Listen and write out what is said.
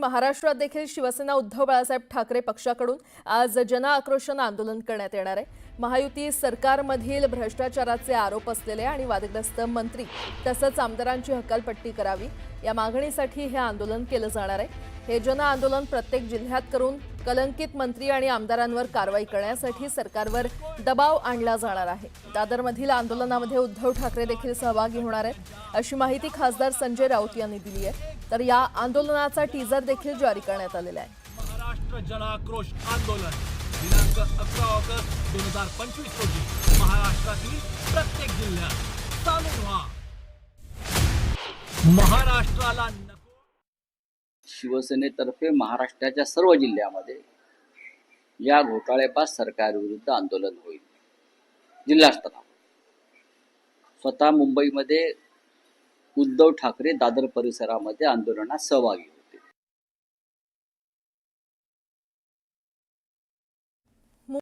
महाराष्ट्रात देखील शिवसेना उद्धव बाळासाहेब ठाकरे पक्षाकडून आज जन आक्रोशन आंदोलन करण्यात येणार आहे। महायुती सरकारमधील भ्रष्टाचाराचे आरोप असलेले आणि वादग्रस्त मंत्री तसंच आमदारांची हकालपट्टी करावी या मागणीसाठी हे आंदोलन केलं जाणार आहे। हे जन आंदोलन प्रत्येक जिल्ह्यात करून कलंकित मंत्री आणि आमदारांवर कारवाई करण्यासाठी सरकारवर दबाव आणला जाणार आहे। दादरमधील आंदोलनामध्ये उद्धव ठाकरे देखील सहभागी होणार आहेत अशी माहिती खासदार संजय राऊत यांनी दिली आहे। तर या आंदोलनाचा टीजर देखील जारी करण्यात आलेला आहे। महाराष्ट्र जन आक्रोश आंदोलन दिनांक 11 ऑगस्ट 2025 रोजी महाराष्ट्रातील प्रत्येक जिल्ह्यात चालू व्हा। महाराष्ट्राला शिवसेनेतर्फे महाराष्ट्राच्या सर्व जिल्ह्यामध्ये या घोटाळेबाज सरकारविरुद्ध आंदोलन होईल। जिल्हास्तरावर स्वतः मुंबईमध्ये उद्धव ठाकरे दादर परिसरामध्ये आंदोलनात सहभागी